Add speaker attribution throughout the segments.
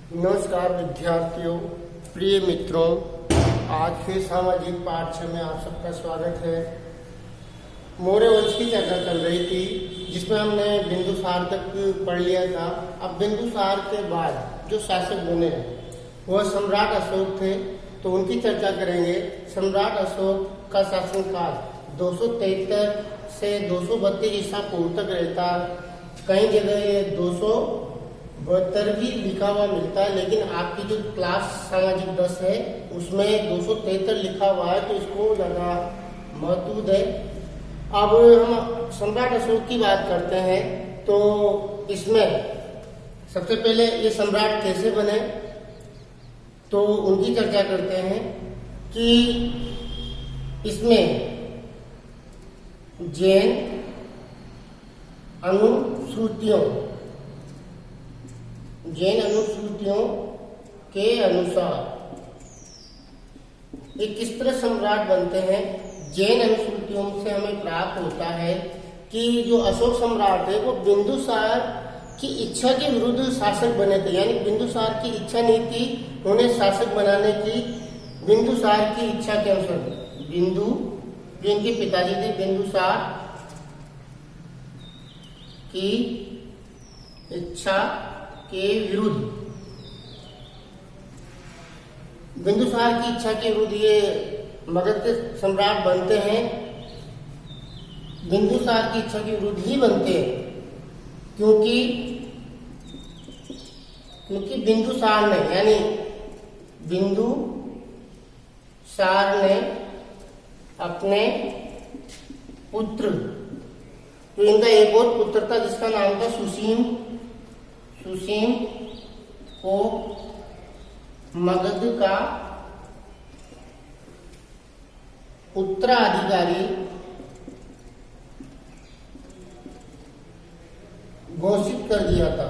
Speaker 1: नमस्कार विद्यार्थियों, प्रिय मित्रों। आज फिर सामाजिक पाठ में आप सबका स्वागत है। मौर्य वंश की चर्चा चल रही थी जिसमें हमने बिंदुसार तक पढ़ लिया था। अब बिंदुसार के बाद जो शासक बने वह सम्राट अशोक थे, तो उनकी चर्चा करेंगे। सम्राट अशोक का शासनकाल 273 से 232 ईसा पूर्व तक रहता। कई जगह ये 272 भी लिखा हुआ मिलता है, लेकिन आपकी जो क्लास सामाजिक 10 है उसमें 273 लिखा हुआ है, तो इसको ज्यादा महत्व दे। अब हम सम्राट अशोक की बात करते हैं, तो इसमें सबसे पहले ये सम्राट कैसे बने, तो उनकी चर्चा करते हैं कि इसमें जैन अनुश्रुतियों के अनुसार ये किस तरह सम्राट बनते हैं। जैन अनुश्रुतियों से हमें प्राप्त होता है कि जो अशोक सम्राट है वो बिंदुसार की इच्छा के विरुद्ध शासक बने थे। यानी बिंदुसार की इच्छा नहीं थी उन्हें शासक बनाने की, बिंदुसार की इच्छा के अनुसार। जो इनके पिताजी थे बिंदुसार की इच्छा के विरुद्ध, बिंदुसार की इच्छा के विरुद्ध ये मगध के सम्राट बनते हैं। बिंदुसार की इच्छा के विरुद्ध ही बनते हैं क्योंकि बिंदुसार ने अपने पुत्र, तो इनका एक और पुत्र था जिसका नाम था सुसीम को मगध का उत्तराधिकारी घोषित कर दिया था।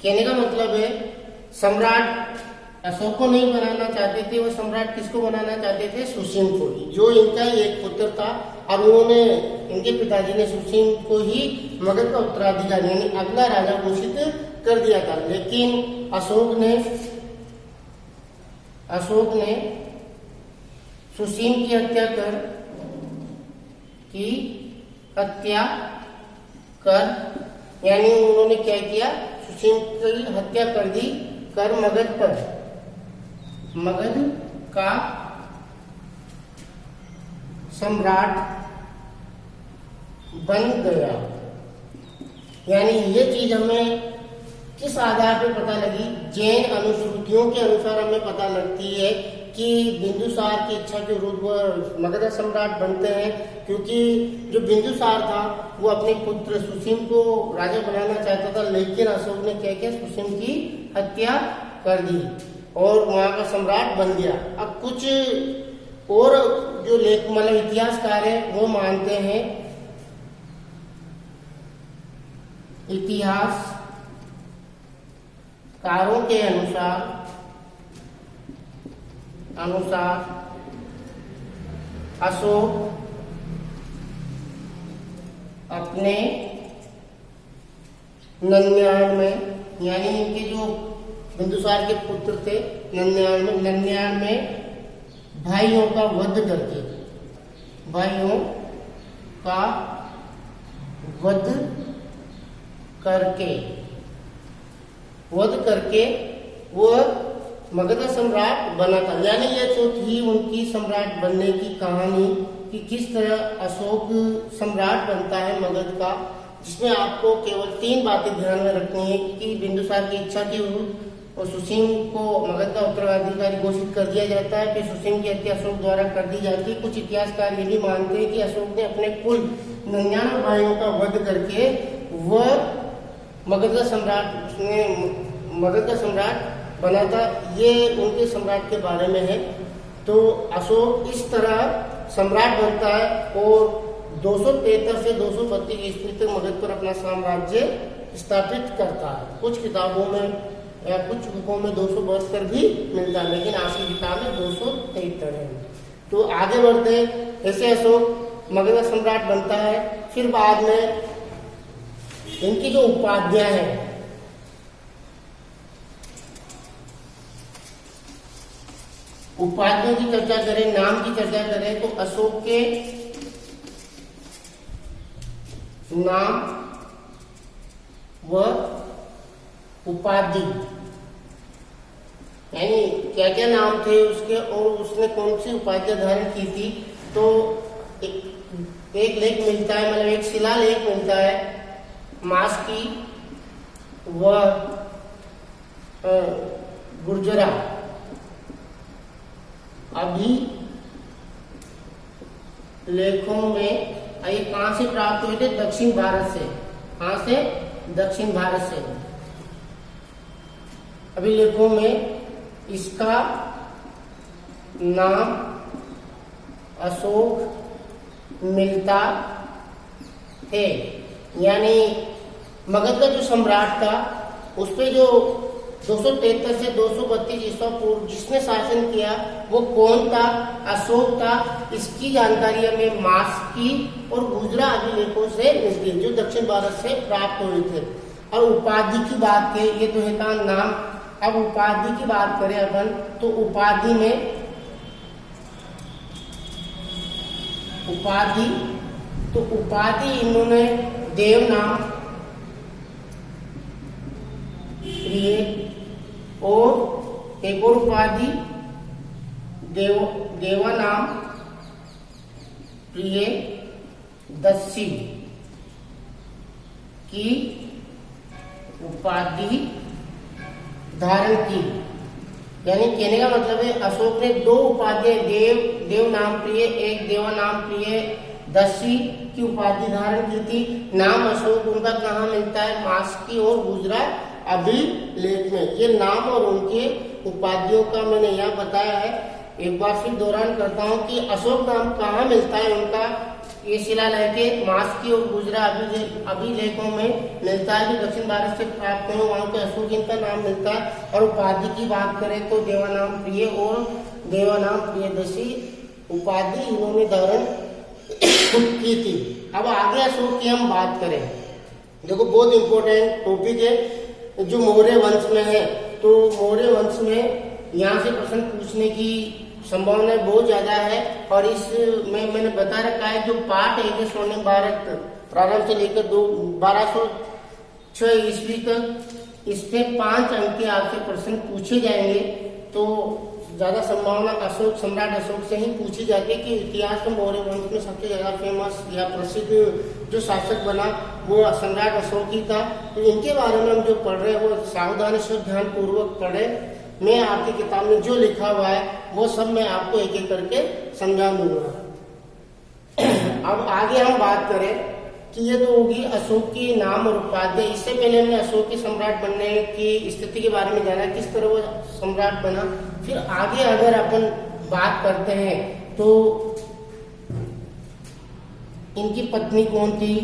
Speaker 1: कहने का मतलब है सम्राट अशोक को नहीं बनाना चाहते थे, वो सम्राट किसको बनाना चाहते थे? सुसीम को ही, जो इनका एक पुत्र था। और उन्होंने, इनके पिताजी ने सुसीम को ही मगध का उत्तराधिकारी यानी अगला राजा घोषित कर दिया था। लेकिन अशोक ने सुसीम की हत्या कर यानी उन्होंने क्या किया, सुसीम की हत्या कर दी कर मगध का सम्राट बन गया। यानी ये चीज हमें किस आधार पे पता लगी? जैन अनुश्रुतियों के अनुसार हमें पता लगती है कि बिंदुसार की इच्छा के विरुद्ध वह मगध सम्राट बनते हैं, क्योंकि जो बिंदुसार था वो अपने पुत्र सुसीम को राजा बनाना चाहता था, लेकिन अशोक ने क्या किया, सुसीम की हत्या कर दी और वहां का सम्राट बन गया। अब कुछ और जो इतिहासकार है वो मानते हैं, इतिहासकारों के अनुसार अशोक अपने 99 यानी इनके जो बिंदुसार के पुत्र थे 99 भाइयों का वध करके वो मगध सम्राट बना था। यानी ये तो थी उनकी सम्राट बनने की कहानी कि किस तरह अशोक सम्राट बनता है मगध का, जिसमें आपको केवल 3 बातें ध्यान में रखनी है कि बिंदुसार की इच्छा के विरुद्ध और सुसीम को मगध का उत्तराधिकारी घोषित कर दिया जाता है, फिर सुसीम की हत्या अशोक द्वारा कर दी जाती है। कुछ इतिहासकार ये भी मानते हैं कि अशोक ने अपने कुल 99 भाइयों का वध करके वह मगध का सम्राट बना था। ये उनके सम्राट के बारे में है। तो अशोक इस तरह सम्राट बनता है और 273 से 232 ईस्वी तक मगध पर अपना साम्राज्य स्थापित करता है। कुछ किताबों में या कुछ बुकों में 272 भी मिलता है, लेकिन आज की किताब में 273 है। तो आगे बढ़ते हैं। ऐसे अशोक मगध का सम्राट बनता है। फिर बाद में इनकी जो उपाधियां हैं, उपाधियों की चर्चा करें, नाम की चर्चा करें, तो अशोक के नाम व उपाधि, यानी क्या क्या नाम थे उसके और उसने कौन सी उपाधि धारण की थी। तो एक लेख मिलता है, मतलब एक शिलालेख मिलता है मास्की व गुर्जरा अभी लेखों में। ये कहां से प्राप्त हुए थे? दक्षिण भारत से। कहां से? दक्षिण भारत से। अभिलेखों में इसका नाम अशोक मिलता है, यानी मगध का जो सम्राट था उस पे जो 273 से 232 ईस्वी पूर्व जिसने शासन किया वो कौन था? अशोक था। इसकी जानकारी हमें मास्की और गुजरा अभिलेखों से मिलती है, जो दक्षिण भारत से प्राप्त हुए थे। और उपाधि की बात करें, ये तो है का नाम। अब उपाधि की बात करें अपन, तो उपाधि में उपाधि इन्होंने देव नाम, प्रिय और एक और उपाधि देवा नाम, प्रिय दस्यु की उपाधि धारण की। यानी कहने का मतलब है अशोक ने दो उपाधि, देव नाम प्रिय, एक देवा नाम प्रिय दस्यु की उपाधि धारण की थी। नाम अशोक उनका कहाँ मिलता है? मास्की और गुजरात अभिलेख में। ये नाम और उनके उपाधियों का मैंने यहाँ बताया है। एक बार फिर दोहरान करता हूँ कि अशोक नाम कहाँ मिलता है उनका, ये शिलालेख मास्की और गुजरात अभिलेखों में मिलता है, जो दक्षिण भारत से प्राप्त हुए, वहां पे अशोक इनका नाम मिलता है। और उपाधि की बात करें तो देवानाम प्रिय और देवानाम प्रियदर्शी उपाधि इन्होंने धारण की थी। अब आगे अशोक की हम बात करें, देखो बहुत इंपॉर्टेंट टॉपिक है जो मौर्य वंश में है। तो मौर्य वंश में यहाँ से प्रश्न पूछने की संभावना बहुत ज्यादा है। और इसमें मैंने बता रखा है जो पाठ है स्वर्णिम भारत प्रारंभ से लेकर 1206 ईस्वी तक, इससे 5 अंक के आपसे प्रश्न पूछे जाएंगे। तो ज्यादा संभावना अशोक, सम्राट अशोक से ही पूछी जाती है कि इतिहास में मौर्य वंश में सबसे ज्यादा फेमस या प्रसिद्ध जो शासक बना वो सम्राट अशोक ही था। तो इनके बारे में हम जो पढ़ रहे हैं वो सावधानी से ध्यान पूर्वक पढ़े। मैं आपकी किताब में जो लिखा हुआ है वो सब मैं आपको एक एक करके समझा दूंगा। अब आगे हम बात करें कि ये तो होगी अशोक की नाम और उपाधि। इससे पहले हमने अशोक के सम्राट बनने की स्थिति के बारे में जाना, किस तरह वो सम्राट बना। फिर आगे अगर अपन बात करते हैं तो इनकी पत्नी कौन थी,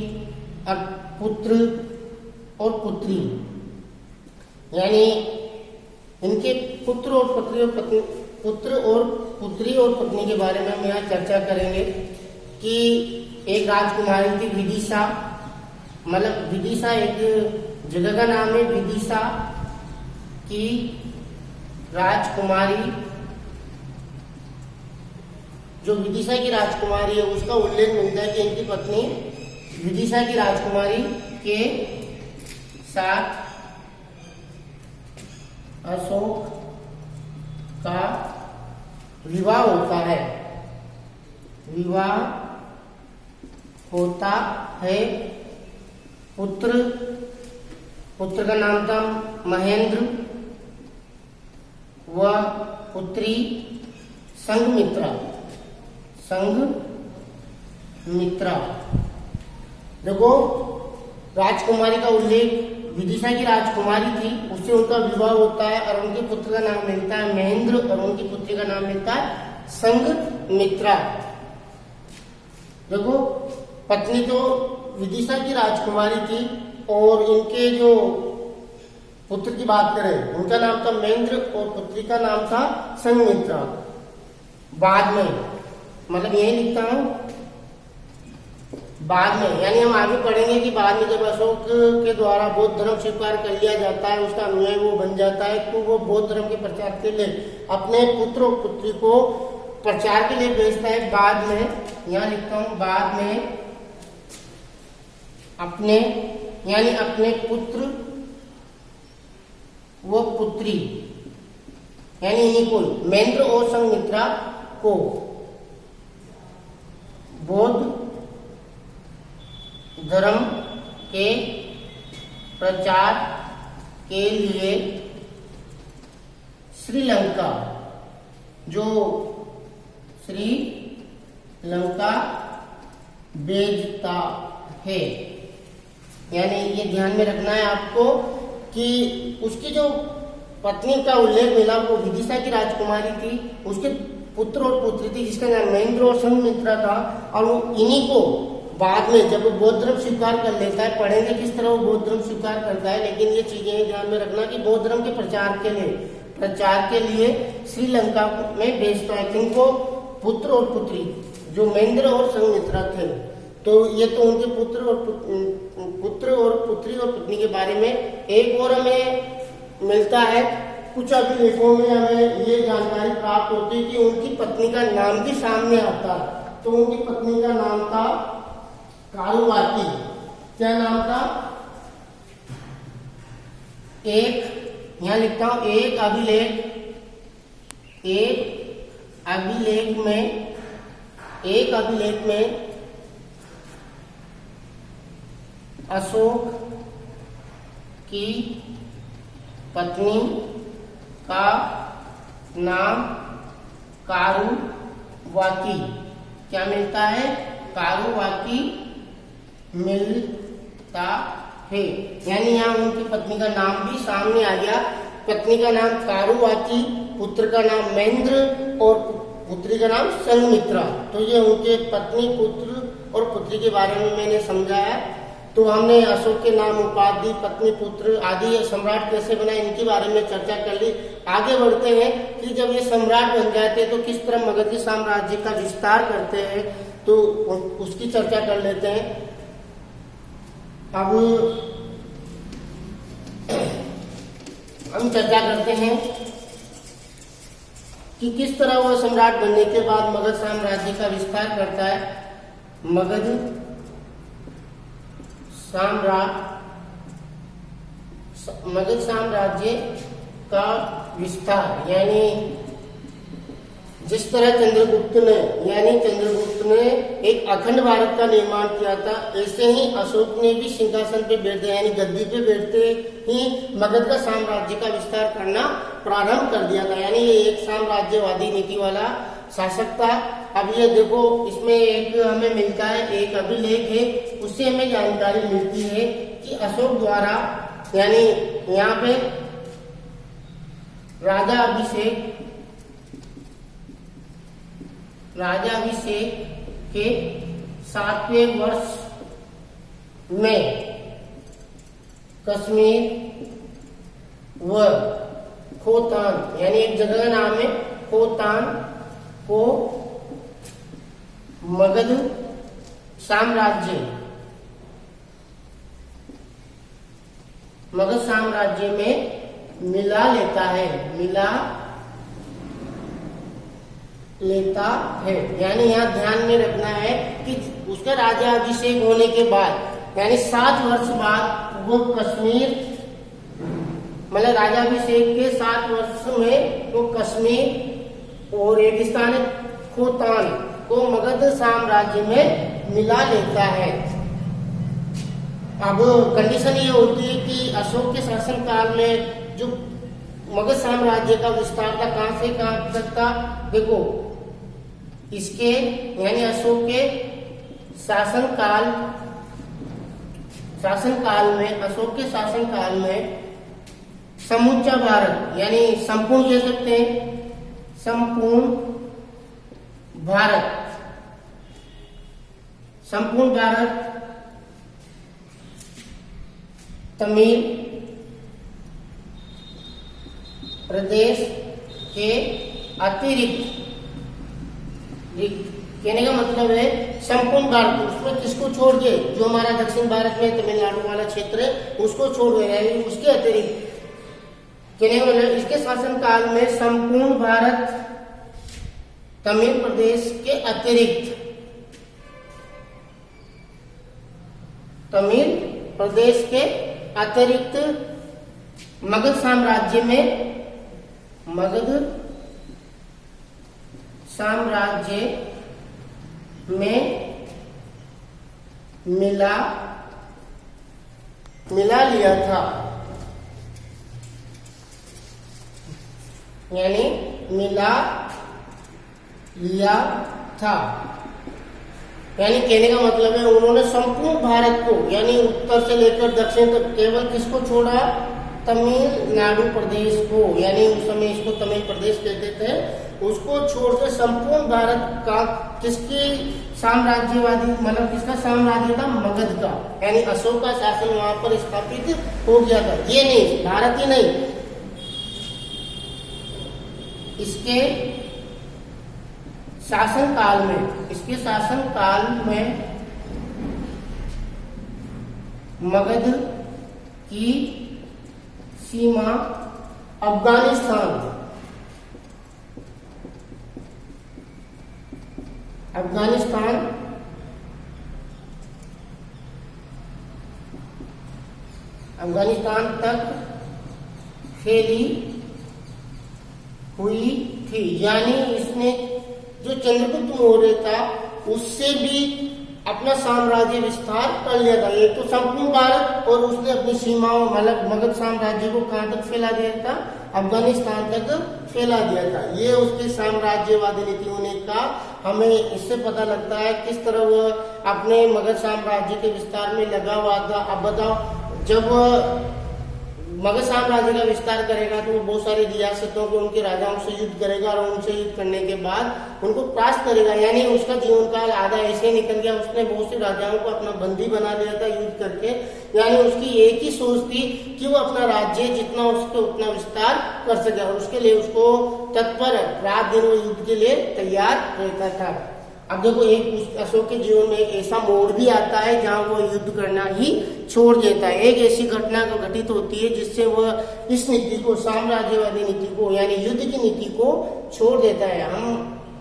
Speaker 1: पुत्र और पुत्री, यानी इनके पुत्र और पुत्री और पत्नी के बारे में हम यहाँ चर्चा करेंगे कि एक राजकुमारी थी विदिशा, मतलब विदिशा एक जगह का नाम है। विदिशा की राजकुमारी, जो विदिशा की राजकुमारी है उसका उल्लेख मिलता है कि इनकी पत्नी विदिशा की राजकुमारी के साथ अशोक का विवाह होता है। विवाह होता है। पुत्र का नाम था महेंद्र व पुत्री संघमित्रा। देखो राजकुमारी का उल्लेख, विदिशा की राजकुमारी थी, उससे उनका विवाह होता है और उनके पुत्र का नाम मिलता है महेंद्र और उनकी पुत्री का नाम मिलता है संघमित्रा। देखो पत्नी तो विदिशा की राजकुमारी थी और इनके जो पुत्र की बात करें उनका नाम था महेंद्र और पुत्री का नाम था संघमित्रा। बाद में मतलब यही लिखता हूं बाद में, यानी हम आगे पढ़ेंगे कि बाद में जब अशोक के द्वारा बौद्ध धर्म स्वीकार कर लिया जाता है, उसका अनुयायी वो बन जाता है, तो वो बौद्ध धर्म के प्रचार के लिए अपने पुत्र और पुत्री को प्रचार के लिए भेजता है। बाद में, यहाँ लिखता हूं, बाद में अपने, यानी अपने पुत्र व पुत्री, यानी इन्हीं को, महेंद्र और संघमित्रा को बौद्ध धर्म के प्रचार के लिए श्रीलंका, जो श्रीलंका भेजता है। यानी ये ध्यान में रखना है आपको कि उसकी जो पत्नी का उल्लेख मिला वो विदिशा की राजकुमारी थी, उसके पुत्र और पुत्री थी जिसका नाम महेंद्र और संघमित्रा था, और वो इन्हीं को बाद में जब वो बौद्ध धर्म स्वीकार कर लेता है, पढ़ेंगे किस तरह वो बौद्ध धर्म स्वीकार करता है, लेकिन ये चीजें ध्यान में रखना कि बौद्ध धर्म के प्रचार के लिए श्रीलंका में भेजता है। किनको? पुत्र और पुत्री, जो महेंद्र और संघमित्रा थे। तो ये तो उनके पुत्र और पुत्री और पत्नी के बारे में। एक और हमें मिलता है, कुछ अभिलेखों में हमें ये जानकारी प्राप्त होती है कि उनकी पत्नी का नाम भी सामने आता है। तो उनकी पत्नी का नाम था कारुवाती। क्या नाम था? एक, यहां लिखता हूं, एक अभिलेख में अशोक की पत्नी का नाम कारुवाती, क्या मिलता है? कारुवाती मिलता है। यानी यहाँ उनकी पत्नी का नाम भी सामने आ गया। पत्नी का नाम कारुवाती, पुत्र का नाम महेंद्र और पुत्री का नाम संघमित्रा। तो ये उनके पत्नी, पुत्र और पुत्री के बारे में मैंने समझाया। तो हमने अशोक के नाम, उपाधि, पत्नी, पुत्र आदि, सम्राट कैसे बना, इनके बारे में चर्चा कर ली। आगे बढ़ते हैं कि जब ये सम्राट बन जाते हैं तो किस तरह मगध साम्राज्य का विस्तार करते हैं, तो उसकी चर्चा कर लेते हैं। अब हम चर्चा करते हैं कि किस तरह वह सम्राट बनने के बाद मगध साम्राज्य का विस्तार करता है। मगध साम्राज्य का विस्तार, यानी जिस तरह चंद्रगुप्त ने एक अखंड भारत का निर्माण किया था, ऐसे ही अशोक ने भी सिंहासन पे बैठते, यानी गद्दी पे बैठते ही मगध का साम्राज्य का विस्तार करना प्रारंभ कर दिया था। यानी ये एक साम्राज्यवादी नीति वाला शासक था। अब ये देखो, इसमें एक हमें मिलता है, एक अभिलेख है, उससे हमें जानकारी मिलती है कि अशोक द्वारा, यानी यहाँ पे राजा अभिषेक के 7वें वर्ष में कश्मीर व खोतान, यानी एक जगह का नाम है खोतान, को मगध साम्राज्य में मिला लेता है। यानी यहाँ ध्यान में रखना है कि उसका राजा अभिषेक होने के बाद, यानी 7 वर्ष बाद वो कश्मीर, मतलब राजा अभिषेक के 7 वर्ष में वो कश्मीर और रेगिस्तान खोतान को मगध साम्राज्य में मिला लेता है। अब कंडीशन ये होती है कि अशोक के शासन काल में जो मगध साम्राज्य का विस्तार था, कहां से कहां तक था, देखो इसके, यानी अशोक के शासन काल में समूचा भारत, यानी संपूर्ण कह सकते हैं, संपूर्ण भारत तमिल प्रदेश के अतिरिक्त कहने का मतलब है संपूर्ण भारत, उसमें किसको छोड़ के, जो हमारा दक्षिण भारत में तमिलनाडु वाला क्षेत्र है उसको छोड़ के, उसके अतिरिक्त, कहने का मतलब इसके शासन काल में संपूर्ण भारत तमिल प्रदेश के अतिरिक्त, तमिल प्रदेश के अतिरिक्त मगध साम्राज्य में मिला लिया था, यानी मिला लिया था। यानी कहने का मतलब है उन्होंने संपूर्ण भारत को, यानी उत्तर से लेकर दक्षिण तक, केवल किसको छोड़ा, तमिलनाडु प्रदेश को, यानी उस समय इसको तमिल प्रदेश कहते थे, उसको छोड़कर संपूर्ण भारत का किसकी साम्राज्यवादी, मतलब किसका साम्राज्य था, मगध का, यानी अशोक का शासन वहां पर स्थापित हो गया था। ये नहीं, भारत ही नहीं, इसके शासन काल में मगध की सीमा अफगानिस्तान तक फैली हुई थी। यानी इसने जो चंद्रगुप्त मौर्य था उससे भी अपना साम्राज्य विस्तार कर लिया था। एक तो संपूर्ण भारत, और उसने अपनी सीमाओं, मतलब मगध साम्राज्य को कहां तक फैला दिया था, अफगानिस्तान तक फैला दिया था। ये उसके साम्राज्यवादी नीति होने का हमें इससे पता लगता है किस तरह वह अपने मगध साम्राज्य के विस्तार में लगा हुआ था। अब बताओ, जब मगध साम्राज्य का विस्तार करेगा तो वो बहुत सारी रियासतों को, उनके राजाओं से युद्ध करेगा, और उनसे युद्ध करने के बाद उनको परास्त करेगा। यानी उसका जीवन काल आधा ऐसे निकल गया, उसने बहुत से राजाओं को अपना बंदी बना लिया था युद्ध करके। यानी उसकी एक ही सोच थी कि वो अपना राज्य जितना उसके उतना विस्तार कर सके, और उसके लिए उसको तत्पर रात दिन वो युद्ध के लिए तैयार रहता था। अब देखो, एक अशोक के जीवन में एक ऐसा मोड़ भी आता है जहां वो युद्ध करना ही छोड़ देता है। एक ऐसी घटना घटित होती है जिससे वह इस नीति को, साम्राज्यवादी नीति को, यानी युद्ध की नीति को छोड़ देता है। हम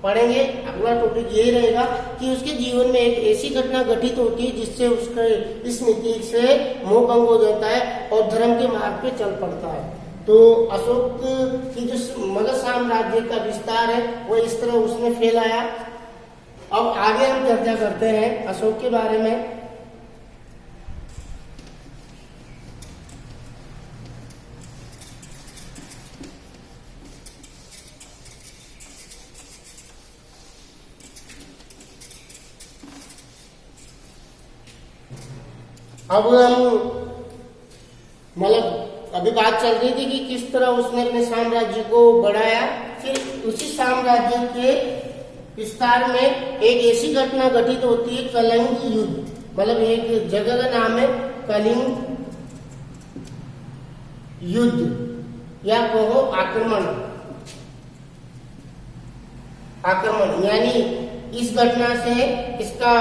Speaker 1: पढ़ेंगे, अगला टॉपिक यही रहेगा कि उसके जीवन में एक ऐसी घटना घटित होती है जिससे उसके इस नीति से मोह भंग हो जाता है और धर्म के मार्ग पे चल पड़ता है। तो अशोक की जो मगध साम्राज्य का विस्तार है वो इस तरह उसने फैलाया। अब आगे हम चर्चा करते हैं अशोक के बारे में। अब हम, मतलब अभी बात चल रही थी कि किस तरह उसने अपने साम्राज्य को बढ़ाया। फिर उसी साम्राज्य के विस्तार में एक ऐसी घटना घटित होती है, कलिंग युद्ध। मतलब एक जगह का नाम है कलिंग युद्ध, या कहो आक्रमण। यानी इस घटना से इसका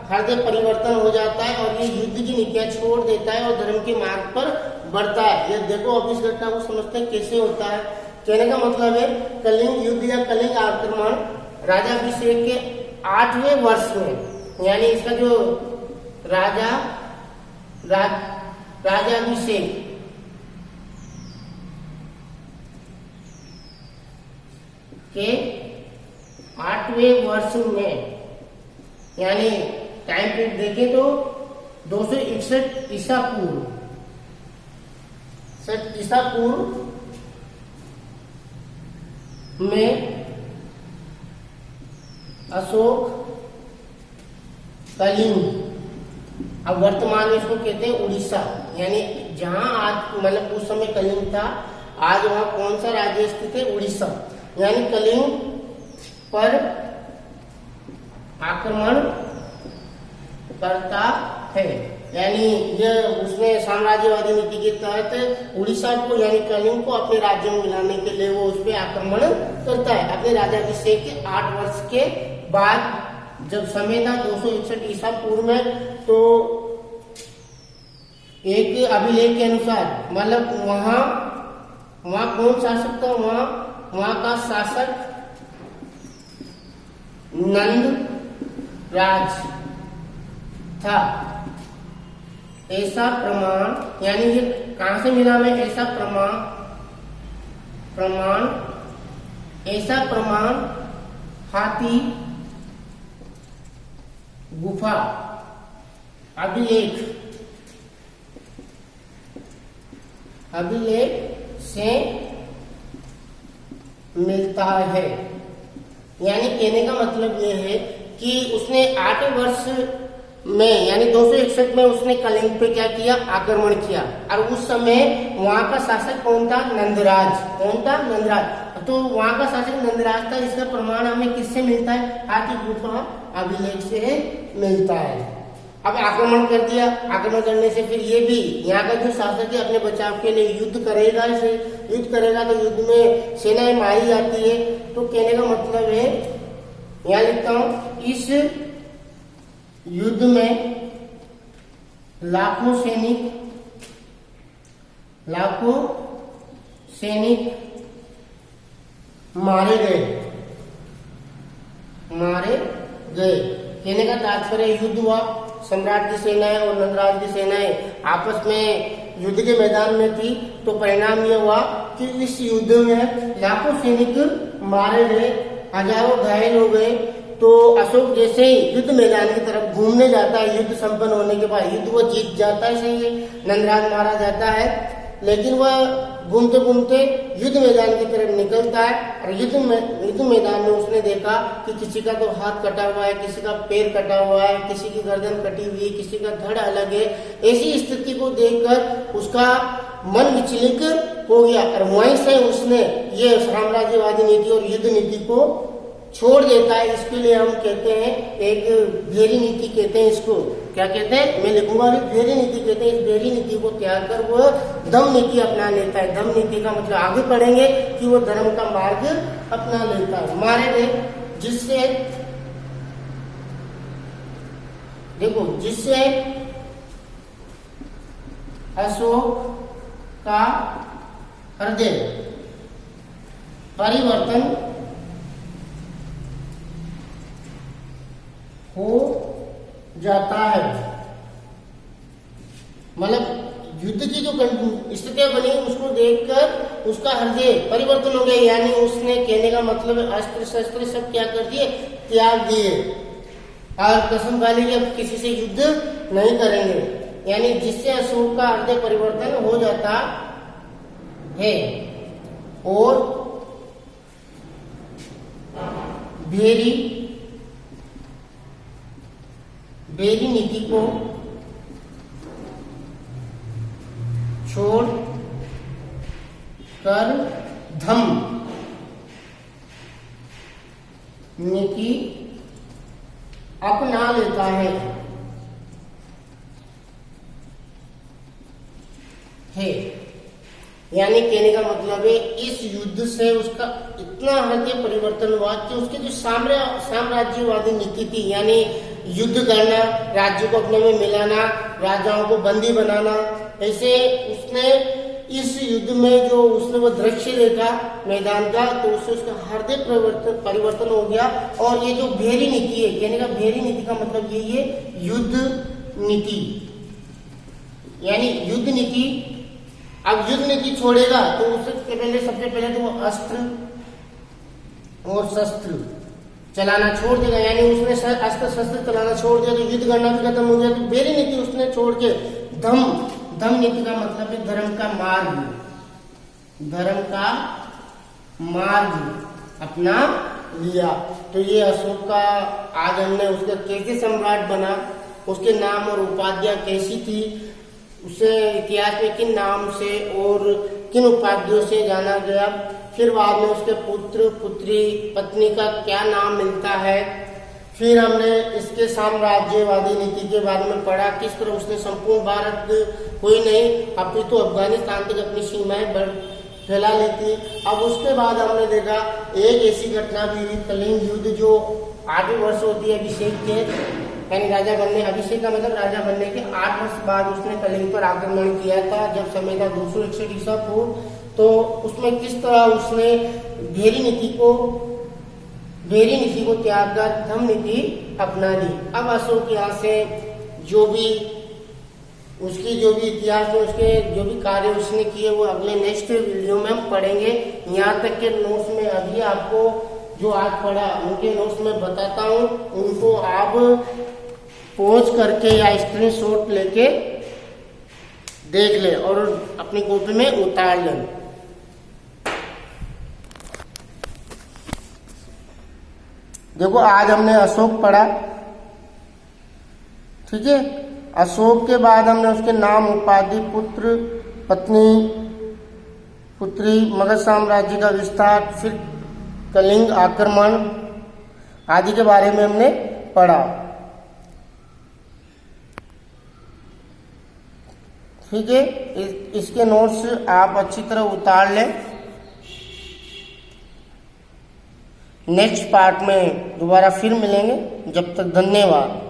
Speaker 1: हृदय परिवर्तन हो जाता है और ये युद्ध की नीतियां छोड़ देता है और धर्म के मार्ग पर बढ़ता है। ये देखो, अब इस घटना को समझते हैं कैसे होता है। कहने का मतलब है कलिंग युद्ध या कलिंग आक्रमण राजाभिषेक के 8वें वर्ष में, यानी इसका जो राजाभिषेक के 8वें वर्ष में, यानी टाइम पीरियड देखें तो 261 ईसा पूर्व में अशोक कलिंग, अब वर्तमान में इसको कहते हैं उड़ीसा, यानी जहां आज, मतलब उस समय कलिंग था, आज वहां कौन सा राज्य स्थित है, उड़ीसा। यानी कलिंग पर आक्रमण करता है। यानी यह उसने साम्राज्यवादी नीति के तहत उड़ीसा को, यानी कलिंग को अपने राज्य में मिलाने के लिए वो उस पर आक्रमण करता है। अपने राजाभिषेक के 8 वर्ष के बाद जब समय था 261 ईसा पूर्व में, तो एक अभिलेख के अनुसार, मतलब वहां कौन शासक था, वहां का शासक नंद राज था। ऐसा प्रमाण, यानी ये कहां से मिला हमें ऐसा प्रमाण हाथी गुफा अभिलेख से मिलता है। यानी कहने का मतलब यह है कि उसने 8 वर्ष में, यानी 261 में उसने कलिंग पे क्या किया, आक्रमण किया। और उस समय वहां का शासक कौन था, नंदराज। कौन था, नंदराज। तो वहां का शासक नंदराज था। इसका प्रमाण हमें किससे मिलता है, हाथी गुफा अभिलेख से मिलता है। अब आक्रमण कर दिया, आक्रमण करने से फिर ये भी यहाँ का जो शासक है अपने बचाव के लिए युद्ध करेगा, तो युद्ध में सेनाएं मारी जाती है। तो कहने का मतलब है, यहाँ लिखता हूं, इस युद्ध में लाखों सैनिक मारे गए। कहने का तात्पर्य, युद्ध हुआ, सम्राट की सेनाएं और नंदराज की सेनाएं आपस में युद्ध के मैदान में थी। तो परिणाम यह हुआ कि इस युद्ध में लाखों सैनिक मारे गए, हजारों घायल हो गए। तो अशोक जैसे ही युद्ध मैदान की तरफ घूमने जाता है, युद्ध संपन्न होने के बाद युद्ध वो जीत जाता है, सही है, नंदराज मारा जाता है, लेकिन वह घूमते घूमते युद्ध मैदान की तरफ निकलता है। और युद्ध मैदान में उसने देखा कि किसी का तो हाथ कटा हुआ है, किसी का पैर कटा हुआ है, किसी की गर्दन कटी हुई है, किसी का धड़ अलग है। ऐसी स्थिति को देखकर उसका मन विचलित हो गया और वहीं से उसने ये साम्राज्यवादी नीति और युद्ध नीति को छोड़ देता है। इसके लिए हम कहते हैं, एक भेरी नीति कहते हैं इसको। क्या कहते हैं, मैं लिखूंगा, भेरी नीति कहते हैं। इस भेरी नीति को त्याग कर वो दम नीति अपना लेता है। दम नीति का मतलब आगे पढ़ेंगे कि वो धर्म का मार्ग अपना लेता है। मारे गए, जिससे अशोक का हृदय परिवर्तन हो जाता है। मतलब युद्ध की जो स्थितियां बनी उसको देखकर उसका हृदय परिवर्तन हो गया। यानी उसने, कहने का मतलब अस्त्र शस्त्र सब क्या कर दिए, त्याग दिए और कसम खा ली कि अब किसी से युद्ध नहीं करेंगे। यानी जिससे अशोक का हृदय परिवर्तन हो जाता है और भेरी नीति को छोड़ कर धम नीति अपना लेता है। यानी कहने का मतलब है, इस युद्ध से उसका इतना हृदय परिवर्तन हुआ कि उसकी जो साम्राज्यवादी नीति थी, यानी युद्ध करना, राज्यों को अपने में मिलाना, राजाओं को बंदी बनाना, ऐसे उसने इस युद्ध में जो उसने वो दृश्य देखा मैदान का, तो उससे उसका हृदय परिवर्तन हो गया। और ये जो भेरी नीति है, कहने का भेरी नीति का मतलब यही है, युद्ध नीति। यानी युद्ध नीति, अब युद्ध नीति छोड़ेगा तो उससे पहले, सबसे पहले तो वो अस्त्र और शस्त्र चलाना छोड़ देगा। यानी उसने अस्त्र शस्त्र चलाना छोड़ दिया तो युद्ध करना भी खत्म हो गया। तो भेरी नीति उसने छोड़ के धम नीति का मतलब है धर्म का मार्ग अपना लिया। तो ये अशोक का, आज हमने उसका कैसे सम्राट बना, उसके नाम और उपाधियां कैसी थी, उसे इतिहास में किन नाम से और किन उपाधियों से जाना गया, फिर बाद में उसके पुत्र पुत्री पत्नी का क्या नाम मिलता है, फिर हमने इसके साम्राज्यवादी नीति के बारे में पढ़ा, किस तरह उसने संपूर्ण भारत, कोई नहीं अभी तो अफगानिस्तान तक अपनी सीमाएं फैला ली थी। अब उसके बाद हमने देखा एक ऐसी घटना भी हुई, कलिंग युद्ध, जो 8वें वर्ष होती है अभिषेक के, यानी राजा बनने, अभिषेक का मतलब राजा बनने के 8 वर्ष बाद उसने कलिंग पर आक्रमण किया था, जब समय था 261 ईसा पूर्व। तो उसमें किस तरह उसने भेरी नीति को त्याग कर धम्म नीति अपना ली। अब अशोक यहाँ से जो भी इतिहास में उसके जो भी कार्य उसने किए वो अगले नेक्स्ट वीडियो में हम पढ़ेंगे। यहाँ तक के नोट्स में अभी आपको जो आज पढ़ा उनके नोट्स में बताता हूँ, उनको आप पॉज करके या स्क्रीनशॉट लेके देख लें और अपनी कॉपी में उतार लें। देखो आज हमने अशोक पढ़ा, ठीक है। अशोक के बाद हमने उसके नाम, उपाधि, पुत्र, पुत्री, मगध साम्राज्य का विस्तार, फिर कलिंग आक्रमण आदि के बारे में हमने पढ़ा, ठीक है। इसके नोट्स आप अच्छी तरह उतार लें। नेक्स्ट पार्ट में दोबारा फिर मिलेंगे, जब तक धन्यवाद।